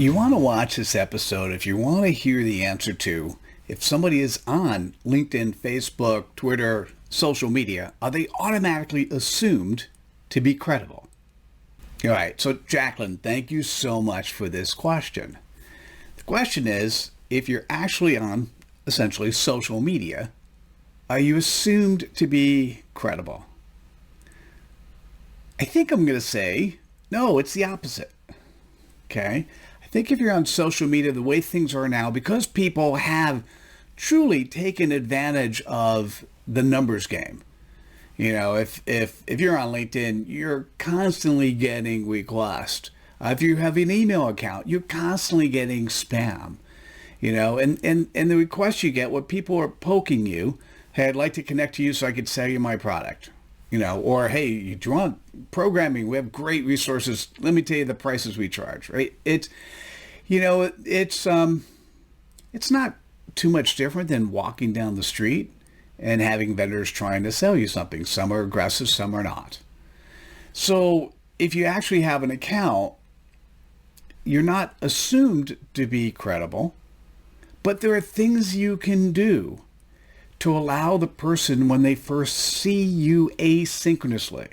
You want to watch this episode if you want to hear the answer to if somebody is on LinkedIn, Facebook, Twitter, social media, are they automatically assumed to be credible? All right, so Jacqueline, thank you so much for this question. The question is, if you're actually on essentially social media, are you assumed to be credible? I think I'm going to say, no, it's the opposite. Okay? I think if you're on social media, the way things are now, because people have truly taken advantage of the numbers game. You know, if you're on LinkedIn, you're constantly getting requests. If you have an email account, you're constantly getting spam. You know, and the requests you get, what people are poking you, hey, I'd like to connect to you so I could sell you my product. You know, or hey, do you want programming? We have great resources. Let me tell you the prices we charge, right? It's not too much different than walking down the street and having vendors trying to sell you something. Some are aggressive, some are not. So if you actually have an account, you're not assumed to be credible, but there are things you can do to allow the person when they first see you asynchronously.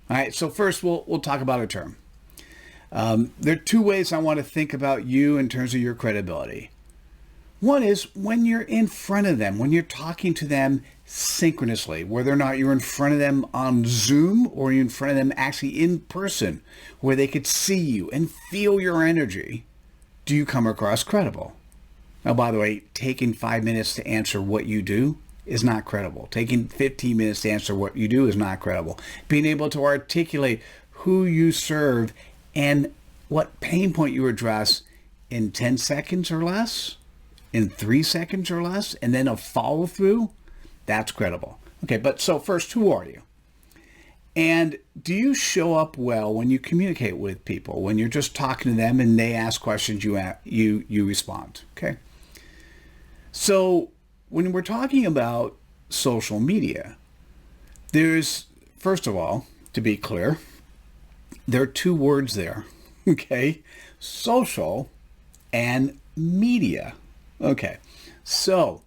All right, so first we'll talk about a term. There are two ways I want to think about you in terms of your credibility. One is when you're in front of them, when you're talking to them synchronously, whether or not you're in front of them on Zoom or you're in front of them actually in person, where they could see you and feel your energy, do you come across credible? Now, by the way, taking 5 minutes to answer what you do is not credible. Taking 15 minutes to answer what you do is not credible. Being able to articulate who you serve and what pain point you address in 10 seconds or less, in 3 seconds or less, and then a follow through, that's credible. Okay, but so first, who are you? And do you show up well when you communicate with people, when you're just talking to them and they ask questions, you respond, okay? So when we're talking about social media, there's, first of all, to be clear, there are two words there, okay? Social and media. Okay, so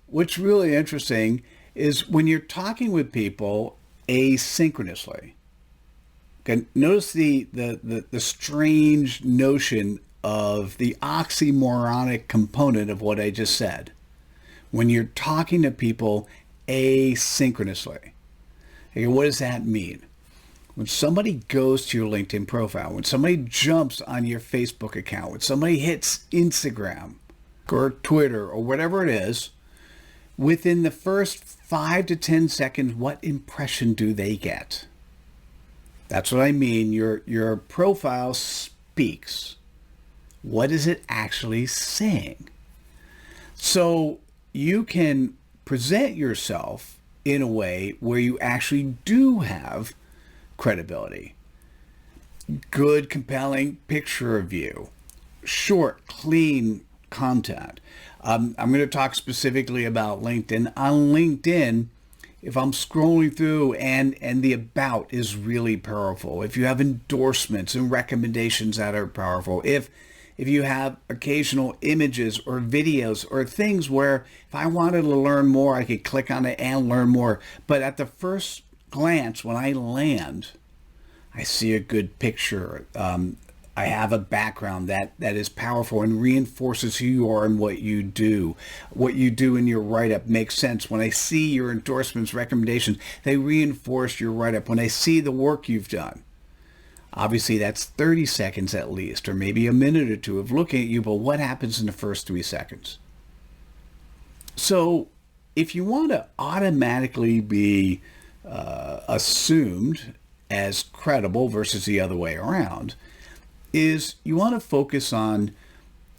what's really interesting is when you're talking with people asynchronously, okay, notice the strange notion of the oxymoronic component of what I just said. When you're talking to people asynchronously, okay, what does that mean? When somebody goes to your LinkedIn profile, when somebody jumps on your Facebook account, when somebody hits Instagram or Twitter or whatever it is, within the first 5 to 10 seconds, what impression do they get? That's what I mean. Your profile speaks. What is it actually saying? So you can present yourself in a way where you actually do have credibility. Good, compelling picture of you. Short, clean content. I'm going to talk specifically about LinkedIn. On LinkedIn, if I'm scrolling through and the about is really powerful, if you have endorsements and recommendations that are powerful, if you have occasional images or videos or things where if I wanted to learn more, I could click on it and learn more. But at the first glance, when I land, I see a good picture. I have a background that is powerful and reinforces who you are and what you do. What you do in your write-up makes sense. When I see your endorsements, recommendations, they reinforce your write-up. When I see the work you've done, obviously that's 30 seconds at least, or maybe a minute or two of looking at you, but what happens in the first 3 seconds? So if you want to automatically be assumed as credible versus the other way around, is you want to focus on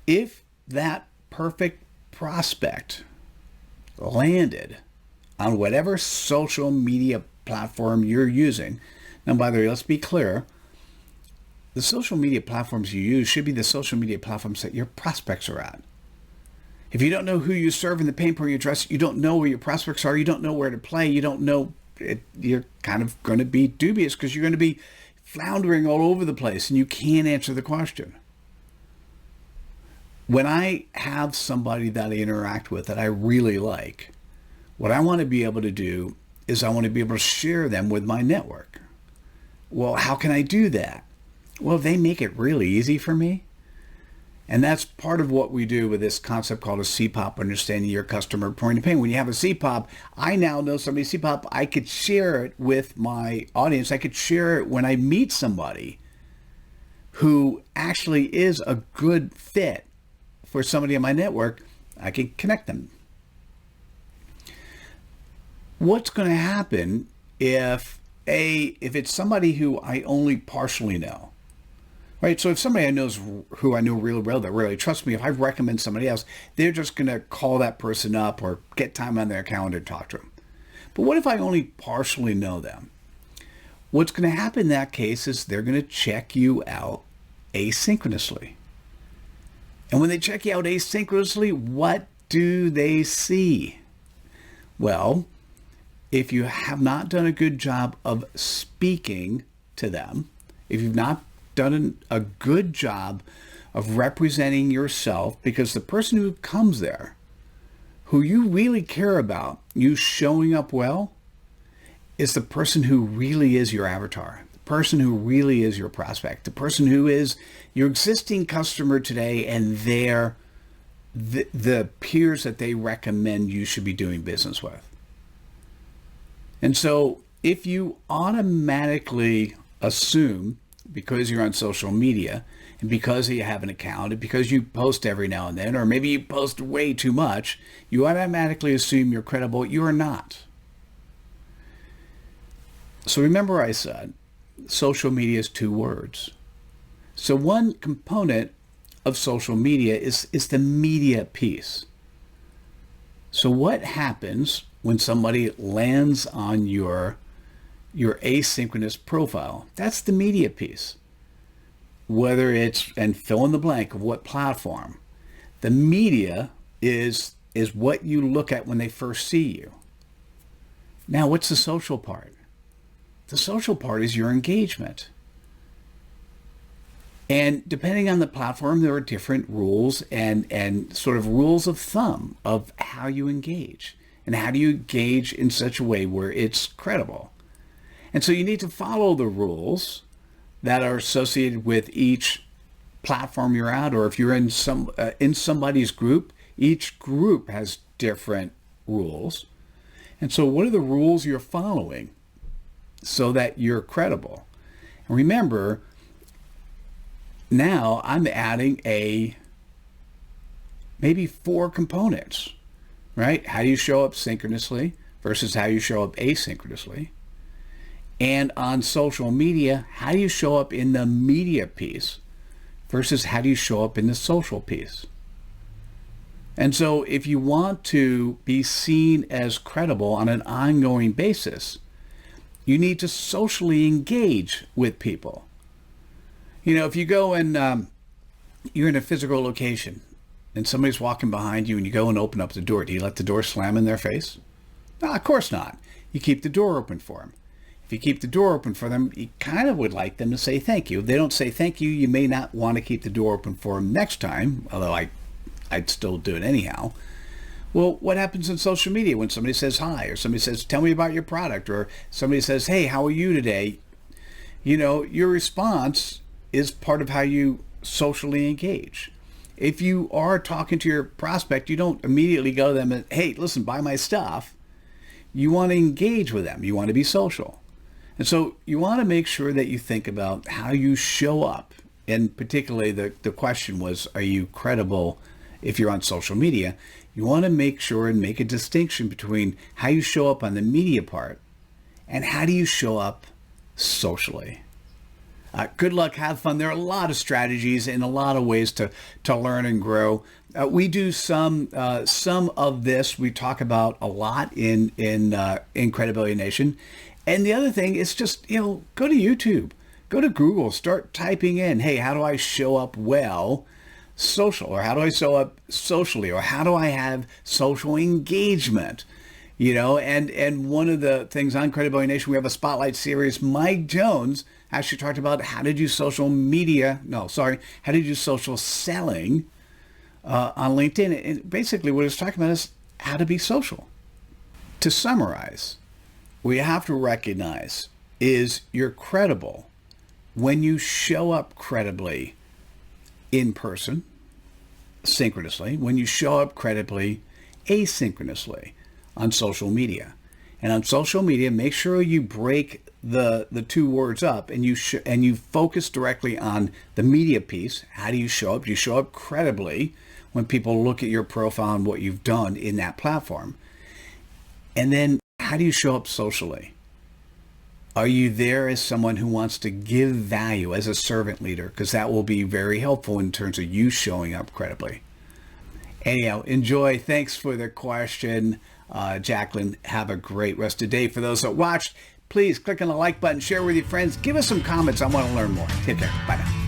if that perfect prospect landed on whatever social media platform you're using. Now, by the way, let's be clear. The social media platforms you use should be the social media platforms that your prospects are at. If you don't know who you serve and the pain point you address, you don't know where your prospects are, you don't know where to play, you don't know, you're kind of going to be dubious because you're going to be floundering all over the place and you can't answer the question. when I have somebody that I interact with that I really like, what I want to be able to do is I want to be able to share them with my network. Well, how can I do that? Well, they make it really easy for me. And that's part of what we do with this concept called a CPoP, understanding your customer point of pain. When you have a CPoP, I now know somebody's CPoP. I could share it with my audience. I could share it when I meet somebody who actually is a good fit for somebody in my network. I can connect them. What's going to happen if it's somebody who I only partially know? Right? So if somebody who I know really well, that really trusts me, if I recommend somebody else, they're just going to call that person up or get time on their calendar to talk to them. But what if I only partially know them? What's going to happen in that case is they're going to check you out asynchronously. And when they check you out asynchronously, what do they see? Well, if you have not done a good job of speaking to them, if you've not done a good job of representing yourself, because the person who comes there, who you really care about, you showing up well, is the person who really is your avatar, the person who really is your prospect, the person who is your existing customer today, and they're the peers that they recommend you should be doing business with. And so if you automatically assume, because you're on social media and because you have an account and because you post every now and then, or maybe you post way too much, you automatically assume you're credible. You are not. So remember I said social media is 2 words. So one component of social media is the media piece. So what happens when somebody lands on your asynchronous profile? That's the media piece. Whether it's, and fill in the blank of what platform, the media is what you look at when they first see you. Now, what's the social part? The social part is your engagement. And depending on the platform, there are different rules and sort of rules of thumb of how you engage. And how do you engage in such a way where it's credible? And so you need to follow the rules that are associated with each platform you're at, or if you're in somebody's group, each group has different rules. And so what are the rules you're following so that you're credible? And remember, now I'm adding maybe 4 components, right? How do you show up synchronously versus how you show up asynchronously? And on social media, how do you show up in the media piece versus how do you show up in the social piece? And so if you want to be seen as credible on an ongoing basis, you need to socially engage with people. You know, if you go and you're in a physical location and somebody's walking behind you and you go and open up the door, do you let the door slam in their face? No, of course not. You keep the door open for them. If you keep the door open for them, you kind of would like them to say thank you. If they don't say thank you, you may not want to keep the door open for them next time, although I'd still do it anyhow. Well, what happens in social media when somebody says hi, or somebody says, tell me about your product, or somebody says, hey, how are you today? You know, your response is part of how you socially engage. If you are talking to your prospect, you don't immediately go to them and, hey, listen, buy my stuff. You want to engage with them. You want to be social. And so you want to make sure that you think about how you show up. And particularly the question was, are you credible if you're on social media? You want to make sure and make a distinction between how you show up on the media part and how do you show up socially. Good luck, have fun. There are a lot of strategies and a lot of ways to learn and grow. We do some of this. We talk about a lot in Credibility Nation. And the other thing is just, go to YouTube, go to Google, start typing in, hey, how do I show up well social, or how do I show up socially, or how do I have social engagement? And one of the things on Credibility Nation, we have a spotlight series. Mike Jones actually talked about how to do social selling on LinkedIn. And basically what it's talking about is how to be social. To summarize, what you have to recognize is you're credible when you show up credibly in person, synchronously, when you show up credibly asynchronously on social media. And on social media, make sure you break the two words up and you focus directly on the media piece. How do you show up? You show up credibly when people look at your profile and what you've done in that platform. And then how do you show up socially? Are you there as someone who wants to give value as a servant leader? Because that will be very helpful in terms of you showing up credibly. Anyhow, enjoy. Thanks for the question, Jacqueline. Have a great rest of the day. For those that watched, please click on the like button, share with your friends, give us some comments. I want to learn more. Take care. Bye now.